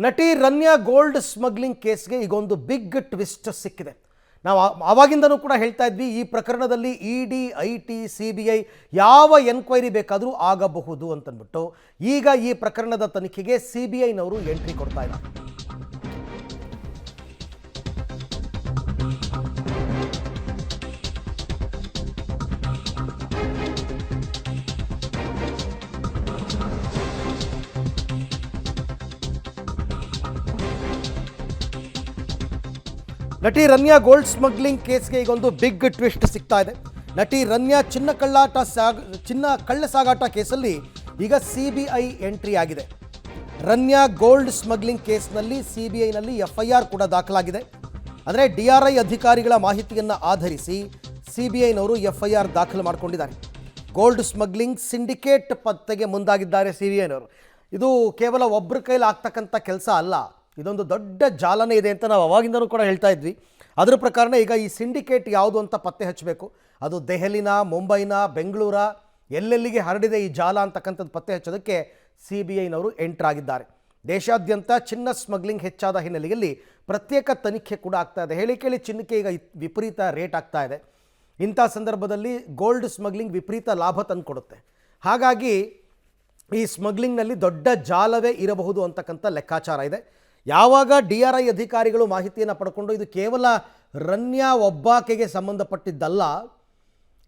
ನಟಿ Ranya gold smuggling ಕೇಸ್ಗೆ ಈಗೊಂದು big twist ಸಿಕ್ಕಿದೆ. ನಾವು ಆವಾಗಿಂದನೂ ಕೂಡ ಹೇಳ್ತಾ ಇದ್ವಿ, ಈ ಪ್ರಕರಣದಲ್ಲಿ ಇಡಿ, ಐಟಿ, ಸಿಬಿಐ ಯಾವ ಎನ್ಕ್ವೈರಿ ಬೇಕಾದರೂ ಆಗಬಹುದು ಅಂತಂದ್ಬಿಟ್ಟು ಈಗ ಈ ಪ್ರಕರಣದ ತನಿಖೆಗೆ ಸಿಬಿಐನವರು ಎಂಟ್ರಿ ಕೊಡ್ತಾ ಇದ್ದಾರೆ. ನಟಿ ರನ್ಯಾ ಗೋಲ್ಡ್ ಸ್ಮಗ್ಲಿಂಗ್ ಕೇಸ್ಗೆ ಈಗೊಂದು ಬಿಗ್ ಟ್ವಿಸ್ಟ್ ಸಿಗ್ತಾ ಇದೆ. ನಟಿ ರನ್ಯಾ ಚಿನ್ನ ಕಳ್ಳ ಸಾಗಾಟ ಕೇಸಲ್ಲಿ ಈಗ ಸಿಬಿಐ ಎಂಟ್ರಿ ಆಗಿದೆ. ರನ್ಯಾ ಗೋಲ್ಡ್ ಸ್ಮಗ್ಲಿಂಗ್ ಕೇಸ್ನಲ್ಲಿ ಸಿಬಿಐನಲ್ಲಿ FIR ಕೂಡ ದಾಖಲಾಗಿದೆ. ಅಂದರೆ DRI ಅಧಿಕಾರಿಗಳ ಮಾಹಿತಿಯನ್ನು ಆಧರಿಸಿ ಸಿಬಿಐನವರು FIR ದಾಖಲು ಮಾಡಿಕೊಂಡಿದ್ದಾರೆ. ಗೋಲ್ಡ್ ಸ್ಮಗ್ಲಿಂಗ್ ಸಿಂಡಿಕೇಟ್ ಪತ್ತೆಗೆ ಮುಂದಾಗಿದ್ದಾರೆ ಸಿಬಿಐನವರು. ಇದು ಕೇವಲ ಒಬ್ಬರ ಕೈಲಿ ಆಗ್ತಕ್ಕಂಥ ಕೆಲಸ ಅಲ್ಲ, ಇದೊಂದು ದೊಡ್ಡ ಜಾಲನೆ ಇದೆ ಅಂತ ನಾವು ಅವಾಗಿಂದನೂ ಕೂಡ ಹೇಳ್ತಾ ಇದ್ವಿ. ಅದರ ಪ್ರಕಾರನೇ ಈಗ ಈ ಸಿಂಡಿಕೇಟ್ ಯಾವುದು ಅಂತ ಪತ್ತೆ ಹಚ್ಚಬೇಕು. ಅದು ದೆಹಲಿನ, ಮುಂಬೈನ, ಬೆಂಗಳೂರ, ಎಲ್ಲೆಲ್ಲಿಗೆ ಹರಡಿದೆ ಈ ಜಾಲ ಅಂತಕ್ಕಂಥದ್ದು ಪತ್ತೆ ಹಚ್ಚೋದಕ್ಕೆ ಸಿಬಿಐನವರು ಎಂಟ್ರಾಗಿದ್ದಾರೆ. ದೇಶಾದ್ಯಂತ ಚಿನ್ನ ಸ್ಮಗ್ಲಿಂಗ್ ಹೆಚ್ಚಾದ ಹಿನ್ನೆಲೆಯಲ್ಲಿ ಪ್ರತ್ಯೇಕ ತನಿಖೆ ಕೂಡ ಆಗ್ತಾ ಇದೆ. ಹೇಳಿ ಕೇಳಿ ಚಿನ್ನಕ್ಕೆ ಈಗ ವಿಪರೀತ ರೇಟ್ ಆಗ್ತಾ ಇದೆ. ಇಂಥ ಸಂದರ್ಭದಲ್ಲಿ ಗೋಲ್ಡ್ ಸ್ಮಗ್ಲಿಂಗ್ ವಿಪರೀತ ಲಾಭ ತಂದುಕೊಡುತ್ತೆ. ಹಾಗಾಗಿ ಈ ಸ್ಮಗ್ಲಿಂಗ್ನಲ್ಲಿ ದೊಡ್ಡ ಜಾಲವೇ ಇರಬಹುದು ಅಂತಕ್ಕಂಥ ಲೆಕ್ಕಾಚಾರ ಇದೆ. ಯಾವಾಗ DRI ಅಧಿಕಾರಿಗಳು ಮಾಹಿತಿಯನ್ನು ಪಡ್ಕೊಂಡು ಇದು ಕೇವಲ ರನ್ಯಾ ಒಬ್ಬಾಕೆಗೆ ಸಂಬಂಧಪಟ್ಟಿದ್ದಲ್ಲ,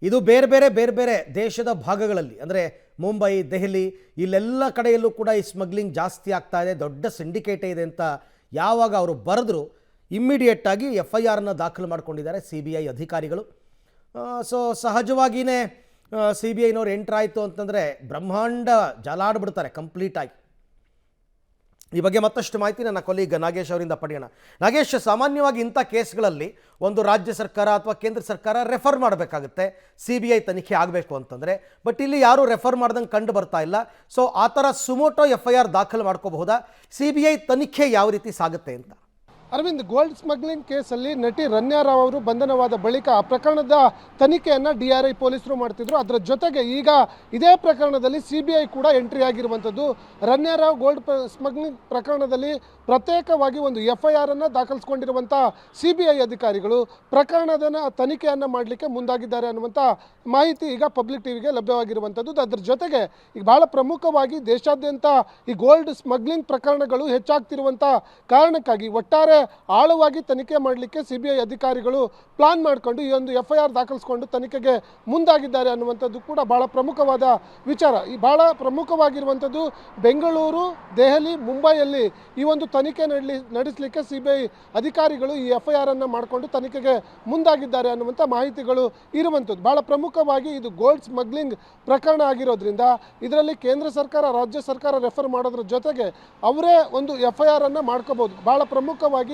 ಇದು ಬೇರೆ ಬೇರೆ ದೇಶದ ಭಾಗಗಳಲ್ಲಿ ಅಂದರೆ ಮುಂಬೈ, ದೆಹಲಿ ಇಲ್ಲೆಲ್ಲ ಕಡೆಯಲ್ಲೂ ಕೂಡ ಈ ಸ್ಮಗ್ಲಿಂಗ್ ಜಾಸ್ತಿ ಆಗ್ತಾ ಇದೆ, ದೊಡ್ಡ ಸಿಂಡಿಕೇಟೇ ಇದೆ ಅಂತ ಯಾವಾಗ ಅವರು ಬರೆದ್ರು ಇಮ್ಮಿಡಿಯೇಟಾಗಿ FIRನ ದಾಖಲು ಮಾಡಿಕೊಂಡಿದ್ದಾರೆ CBI ಅಧಿಕಾರಿಗಳು. ಸೊ ಸಹಜವಾಗಿಯೇ CBIನವ್ರು ಎಂಟ್ರಾಯಿತು ಅಂತಂದರೆ ಬ್ರಹ್ಮಾಂಡ ಜಾಲಾಡ್ಬಿಡ್ತಾರೆ ಕಂಪ್ಲೀಟಾಗಿ. ಈ ಬಗ್ಗೆ ಮತ್ತಷ್ಟು ಮಾಹಿತಿ ನನ್ನ ಕೊಲೀಗ್ ನಾಗೇಶ್ ಅವರಿಂದ ಪಡೆಯೋಣ. ನಾಗೇಶ್, ಸಾಮಾನ್ಯವಾಗಿ ಇಂಥ ಕೇಸ್ಗಳಲ್ಲಿ ಒಂದು ರಾಜ್ಯ ಸರ್ಕಾರ ಅಥವಾ ಕೇಂದ್ರ ಸರ್ಕಾರ ರೆಫರ್ ಮಾಡಬೇಕಾಗುತ್ತೆ CBI ತನಿಖೆ ಆಗಬೇಕು ಅಂತಂದರೆ. ಬಟ್ ಇಲ್ಲಿ ಯಾರೂ ರೆಫರ್ ಮಾಡ್ದಂಗೆ ಕಂಡು ಬರ್ತಾ ಇಲ್ಲ. ಸೊ ಆ ಥರ ಸುಮೋಟೋ FIR ದಾಖಲು ಮಾಡ್ಕೋಬಹುದಾ? CBI ತನಿಖೆ ಯಾವ ರೀತಿ ಸಾಗುತ್ತೆ ಅಂತ? ಅರವಿಂದ್, ಗೋಲ್ಡ್ ಸ್ಮಗ್ಲಿಂಗ್ ಕೇಸಲ್ಲಿ ನಟಿ ರನ್ಯಾ ರಾವ್ ಅವರು ಬಂಧನವಾದ ಬಳಿಕ ಆ ಪ್ರಕರಣದ ತನಿಖೆಯನ್ನು DRI ಪೊಲೀಸರು ಮಾಡ್ತಿದ್ರು. ಅದರ ಜೊತೆಗೆ ಈಗ ಇದೇ ಪ್ರಕರಣದಲ್ಲಿ CBI ಕೂಡ ಎಂಟ್ರಿ ಆಗಿರುವಂಥದ್ದು. ರನ್ಯಾ ರಾವ್ ಗೋಲ್ಡ್ ಸ್ಮಗ್ಲಿಂಗ್ ಪ್ರಕರಣದಲ್ಲಿ ಪ್ರತ್ಯೇಕವಾಗಿ ಒಂದು FIRನ್ನು ದಾಖಲಿಸಿಕೊಂಡಿರುವಂಥ CBI ಅಧಿಕಾರಿಗಳು ಪ್ರಕರಣದ ತನಿಖೆಯನ್ನು ಮಾಡಲಿಕ್ಕೆ ಮುಂದಾಗಿದ್ದಾರೆ ಅನ್ನುವಂಥ ಮಾಹಿತಿ ಈಗ ಪಬ್ಲಿಕ್ ಟಿವಿಗೆ ಲಭ್ಯವಾಗಿರುವಂಥದ್ದು. ಅದರ ಜೊತೆಗೆ ಈಗ ಬಹಳ ಪ್ರಮುಖವಾಗಿ ದೇಶಾದ್ಯಂತ ಈ ಗೋಲ್ಡ್ ಸ್ಮಗ್ಲಿಂಗ್ ಪ್ರಕರಣಗಳು ಹೆಚ್ಚಾಗ್ತಿರುವಂಥ ಕಾರಣಕ್ಕಾಗಿ ಒಟ್ಟಾರೆ ಆಳವಾಗಿ ತನಿಖೆ ಮಾಡಲಿಕ್ಕೆ CBI ಅಧಿಕಾರಿಗಳು ಪ್ಲಾನ್ ಮಾಡಿಕೊಂಡು ಈ ಒಂದು FIR ದಾಖಲಿಸಿಕೊಂಡು ತನಿಖೆಗೆ ಮುಂದಾಗಿದ್ದಾರೆ ಅನ್ನುವಂಥದ್ದು ಕೂಡ ಬಹಳ ಪ್ರಮುಖವಾದ ವಿಚಾರ. ಈ ಬಹಳ ಪ್ರಮುಖವಾಗಿರುವಂಥದ್ದು ಬೆಂಗಳೂರು, ದೆಹಲಿ, ಮುಂಬೈಯಲ್ಲಿ ಈ ಒಂದು ತನಿಖೆ ನಡೆಸಲಿಕ್ಕೆ CBI ಅಧಿಕಾರಿಗಳು ಈ FIRನ್ನು ಮಾಡಿಕೊಂಡು ತನಿಖೆಗೆ ಮುಂದಾಗಿದ್ದಾರೆ ಅನ್ನುವಂಥ ಮಾಹಿತಿಗಳು ಇರುವಂಥದ್ದು. ಬಹಳ ಪ್ರಮುಖವಾಗಿ ಇದು ಗೋಲ್ಡ್ ಸ್ಮಗ್ಲಿಂಗ್ ಪ್ರಕರಣ ಆಗಿರೋದ್ರಿಂದ ಇದರಲ್ಲಿ ಕೇಂದ್ರ ಸರ್ಕಾರ, ರಾಜ್ಯ ಸರ್ಕಾರ ರೆಫರ್ ಮಾಡೋದ್ರ ಜೊತೆಗೆ ಅವರೇ ಒಂದು FIRನ್ನು ಮಾಡ್ಕೋಬೋದು. ಬಹಳ ಪ್ರಮುಖವಾಗಿ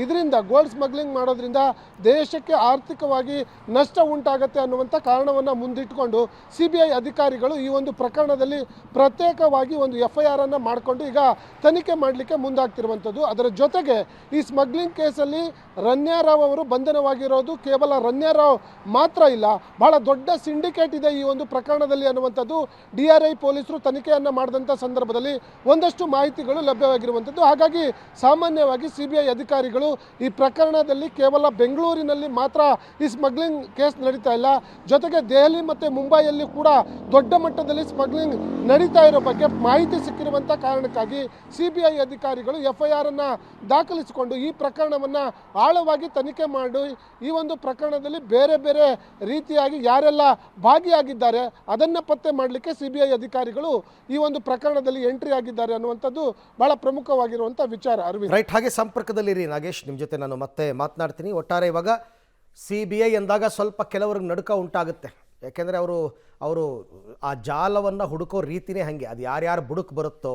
ಇದರಿಂದ ಗೋಲ್ಡ್ ಸ್ಮಗ್ಲಿಂಗ್ ಮಾಡೋದ್ರಿಂದ ದೇಶಕ್ಕೆ ಆರ್ಥಿಕವಾಗಿ ನಷ್ಟ ಉಂಟಾಗುತ್ತೆ ಅನ್ನುವಂಥ ಕಾರಣವನ್ನು ಮುಂದಿಟ್ಟುಕೊಂಡು CBI ಅಧಿಕಾರಿಗಳು ಈ ಒಂದು ಪ್ರಕರಣದಲ್ಲಿ ಪ್ರತ್ಯೇಕವಾಗಿ ಒಂದು FIRನ್ನು ಮಾಡಿಕೊಂಡು ಈಗ ತನಿಖೆ ಮಾಡಲಿಕ್ಕೆ ಮುಂದಾಗ್ತಿರುವಂಥದ್ದು. ಅದರ ಜೊತೆಗೆ ಈ ಸ್ಮಗ್ಲಿಂಗ್ ಕೇಸಲ್ಲಿ ರನ್ಯಾ ರಾವ್ ಅವರು ಬಂಧನವಾಗಿರೋದು ಕೇವಲ ರನ್ಯಾ ರಾವ್ ಮಾತ್ರ ಇಲ್ಲ, ಬಹಳ ದೊಡ್ಡ ಸಿಂಡಿಕೇಟ್ ಇದೆ ಈ ಒಂದು ಪ್ರಕರಣದಲ್ಲಿ ಅನ್ನುವಂಥದ್ದು DRI ಪೊಲೀಸರು ತನಿಖೆಯನ್ನು ಮಾಡಿದಂಥ ಸಂದರ್ಭದಲ್ಲಿ ಒಂದಷ್ಟು ಮಾಹಿತಿಗಳು ಲಭ್ಯವಾಗಿರುವಂಥದ್ದು. ಹಾಗಾಗಿ ಸಾಮಾನ್ಯವಾಗಿ CBI ಅಧಿಕಾರಿಗಳು ಈ ಪ್ರಕರಣದಲ್ಲಿ ಕೇವಲ ಬೆಂಗಳೂರಿನಲ್ಲಿ ಮಾತ್ರ ಈ ಸ್ಮಗ್ಲಿಂಗ್ ಕೇಸ್ ನಡೀತಾ ಇಲ್ಲ, ಜೊತೆಗೆ ದೆಹಲಿ ಮತ್ತು ಮುಂಬೈಯಲ್ಲಿ ಕೂಡ ದೊಡ್ಡ ಮಟ್ಟದಲ್ಲಿ ಸ್ಮಗ್ಲಿಂಗ್ ನಡೀತಾ ಇರೋ ಬಗ್ಗೆ ಮಾಹಿತಿ ಸಿಕ್ಕಿರುವಂಥ ಕಾರಣಕ್ಕಾಗಿ CBI ಅಧಿಕಾರಿಗಳು FIRನ್ನು ದಾಖಲಿಸಿಕೊಂಡು ಈ ಪ್ರಕರಣವನ್ನು ಆಳವಾಗಿ ತನಿಖೆ ಮಾಡಿ ಈ ಒಂದು ಪ್ರಕರಣದಲ್ಲಿ ಬೇರೆ ರೀತಿಯಾಗಿ ಯಾರೆಲ್ಲ ಭಾಗಿಯಾಗಿದ್ದಾರೆ ಅದನ್ನು ಪತ್ತೆ ಮಾಡಲಿಕ್ಕೆ CBI ಅಧಿಕಾರಿಗಳು ಈ ಒಂದು ಪ್ರಕರಣದಲ್ಲಿ ಎಂಟ್ರಿ ಆಗಿದ್ದಾರೆ ಅನ್ನುವಂಥದ್ದು ಬಹಳ ಪ್ರಮುಖವಾಗಿರುವಂಥ ವಿಚಾರ. ಅರವಿಂದ್, ರೈಟ್, ಹಾಗೆ ಸಂಪರ್ಕದಲ್ಲಿರಿ ನಾಗೇಶ್, ನಿಮ್ಮ ಜೊತೆ ನಾನು ಮತ್ತೆ ಮಾತನಾಡ್ತೀನಿ. ಒಟ್ಟಾರೆ ಇವಾಗ CBI ಎಂದಾಗ ಸ್ವಲ್ಪ ಕೆಲವ್ರಿಗೆ ನಡುಕ ಉಂಟಾಗುತ್ತೆ. ಯಾಕೆಂದರೆ ಅವರು ಆ ಜಾಲವನ್ನು ಹುಡುಕೋ ರೀತಿಯೇ ಹಾಗೆ, ಅದು ಯಾರ್ಯಾರು ಬುಡಕ್ಕೆ ಬರುತ್ತೋ,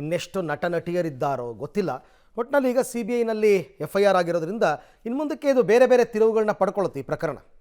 ಇನ್ನೆಷ್ಟು ನಟ ನಟಿಯರಿದ್ದಾರೋ ಗೊತ್ತಿಲ್ಲ. ಒಟ್ಟಿನಲ್ಲಿ ಈಗ CBIನಲ್ಲಿ FIR ಆಗಿರೋದ್ರಿಂದ ಇನ್ನು ಮುಂದಕ್ಕೆ ಇದು ಬೇರೆ ತಿರುವುಗಳನ್ನ ಪಡ್ಕೊಳ್ಳುತ್ತೆ ಈ ಪ್ರಕರಣ.